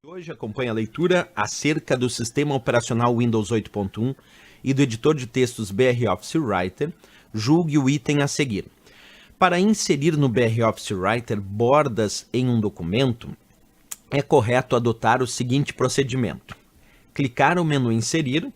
Hoje acompanha a leitura acerca do sistema operacional Windows 8.1 e do editor de textos BR Office Writer. Julgue o item a seguir. Para inserir no BR Office Writer bordas em um documento, é correto adotar o seguinte procedimento. Clicar no menu Inserir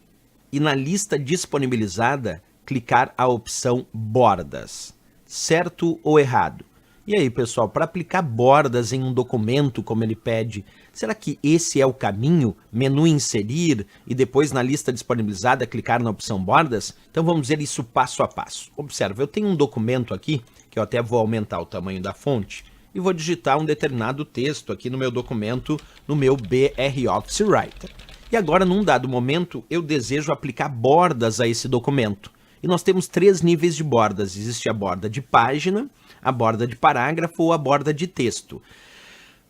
e na lista disponibilizada, clicar a opção Bordas. Certo ou errado? E aí, pessoal, para aplicar bordas em um documento, como ele pede, será que esse é o caminho? Menu Inserir e depois na lista disponibilizada clicar na opção Bordas? Então vamos ver isso passo a passo. Observe, eu tenho um documento aqui, que eu até vou aumentar o tamanho da fonte, e vou digitar um determinado texto aqui no meu documento, no meu BR Office Writer. E agora, num dado momento, eu desejo aplicar bordas a esse documento. E nós temos três níveis de bordas. Existe a borda de página, a borda de parágrafo ou a borda de texto.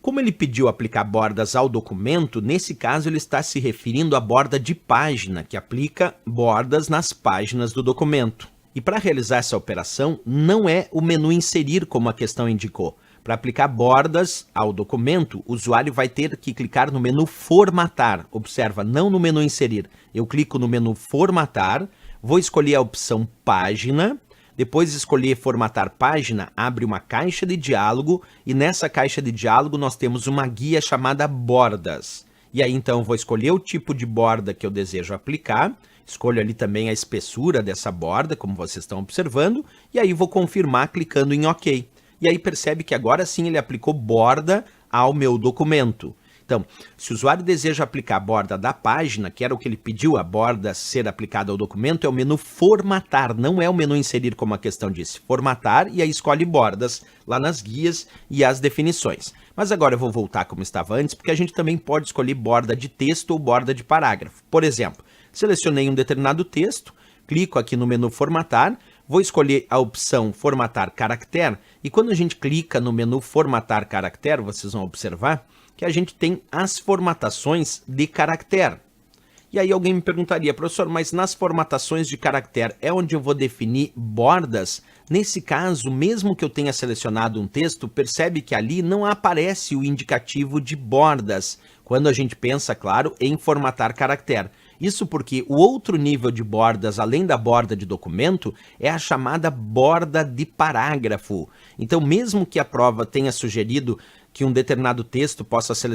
Como ele pediu aplicar bordas ao documento, nesse caso ele está se referindo à borda de página, que aplica bordas nas páginas do documento. E para realizar essa operação, não é o menu Inserir, como a questão indicou. Para aplicar bordas ao documento, o usuário vai ter que clicar no menu Formatar. Observa, não no menu Inserir. Eu clico no menu Formatar, vou escolher a opção Página. Depois de escolher formatar página, abre uma caixa de diálogo e nessa caixa de diálogo nós temos uma guia chamada bordas. E aí então vou escolher o tipo de borda que eu desejo aplicar, escolho ali também a espessura dessa borda, como vocês estão observando, e aí vou confirmar clicando em OK. E aí percebe que agora sim ele aplicou borda ao meu documento. Então, se o usuário deseja aplicar a borda da página, que era o que ele pediu, a borda ser aplicada ao documento, é o menu Formatar, não é o menu Inserir, como a questão disse. Formatar e aí escolhe bordas lá nas guias e as definições. Mas agora eu vou voltar como estava antes, porque a gente também pode escolher borda de texto ou borda de parágrafo. Por exemplo, selecionei um determinado texto, clico aqui no menu Formatar, vou escolher a opção Formatar Caractere, e quando a gente clica no menu Formatar Caractere, vocês vão observar que a gente tem as formatações de caractere. E aí alguém me perguntaria, professor, mas nas formatações de caractere é onde eu vou definir bordas? Nesse caso, mesmo que eu tenha selecionado um texto, percebe que ali não aparece o indicativo de bordas, quando a gente pensa, claro, em formatar caractere. Isso porque o outro nível de bordas, além da borda de documento, é a chamada borda de parágrafo. Então, mesmo que a prova tenha sugerido que um determinado texto possa ser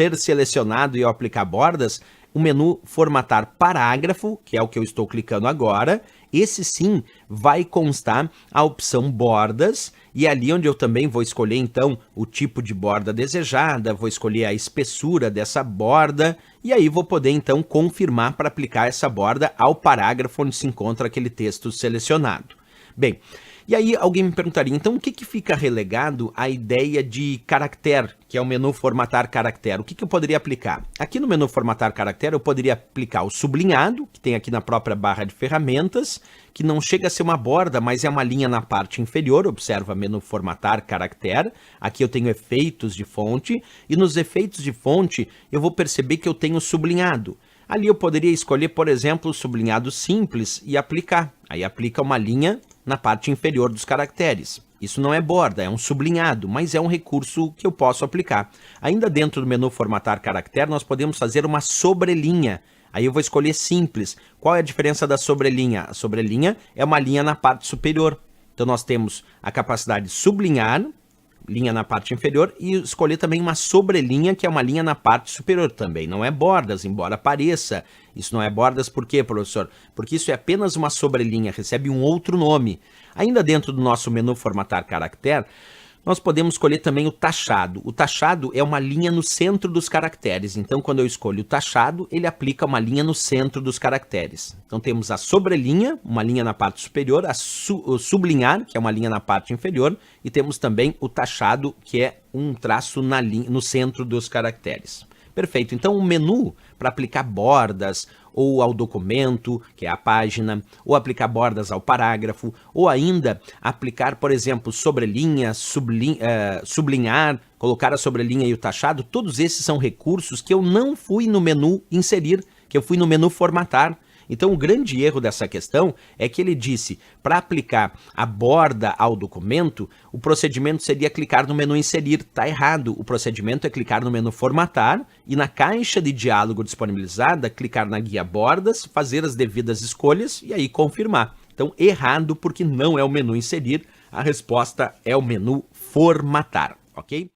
selecionado e eu aplicar bordas, o menu Formatar Parágrafo, que é o que eu estou clicando agora, esse sim vai constar a opção Bordas, e ali onde eu também vou escolher então o tipo de borda desejada, vou escolher a espessura dessa borda, e aí vou poder então confirmar para aplicar essa borda ao parágrafo onde se encontra aquele texto selecionado. Bem, e aí alguém me perguntaria, então o que fica relegado à ideia de caractere, que é o menu Formatar Caractere? O que eu poderia aplicar? Aqui no menu Formatar Caractere eu poderia aplicar o sublinhado, que tem aqui na própria barra de ferramentas, que não chega a ser uma borda, mas é uma linha na parte inferior, observa menu Formatar Caractere, aqui eu tenho efeitos de fonte, e nos efeitos de fonte eu vou perceber que eu tenho sublinhado. Ali eu poderia escolher, por exemplo, o sublinhado simples e aplicar. Aí aplica uma linha na parte inferior dos caracteres. Isso não é borda, é um sublinhado, mas é um recurso que eu posso aplicar. Ainda dentro do menu Formatar Caractere, nós podemos fazer uma sobrelinha. Aí eu vou escolher simples. Qual é a diferença da sobrelinha? A sobrelinha é uma linha na parte superior. Então nós temos a capacidade de sublinhar, linha na parte inferior, e escolher também uma sobrelinha, que é uma linha na parte superior também. Não é bordas, embora pareça. Isso não é bordas por quê, professor? Porque isso é apenas uma sobrelinha, recebe um outro nome. Ainda dentro do nosso menu Formatar Caractere, nós podemos escolher também o taxado. O taxado é uma linha no centro dos caracteres. Então, quando eu escolho o taxado, ele aplica uma linha no centro dos caracteres. Então, temos a sobrelinha, uma linha na parte superior, o sublinhar, que é uma linha na parte inferior, e temos também o taxado, que é um traço no centro dos caracteres. Perfeito. Então, o menu para aplicar bordas ou ao documento, que é a página, ou aplicar bordas ao parágrafo, ou ainda aplicar, por exemplo, sobrelinha, sublinhar, colocar a sobrelinha e o taxado, todos esses são recursos que eu não fui no menu Inserir, que eu fui no menu Formatar. Então o grande erro dessa questão é que ele disse, para aplicar a borda ao documento, o procedimento seria clicar no menu inserir. Está errado, o procedimento é clicar no menu formatar e na caixa de diálogo disponibilizada, clicar na guia bordas, fazer as devidas escolhas e aí confirmar. Então errado porque não é o menu inserir, a resposta é o menu formatar, ok?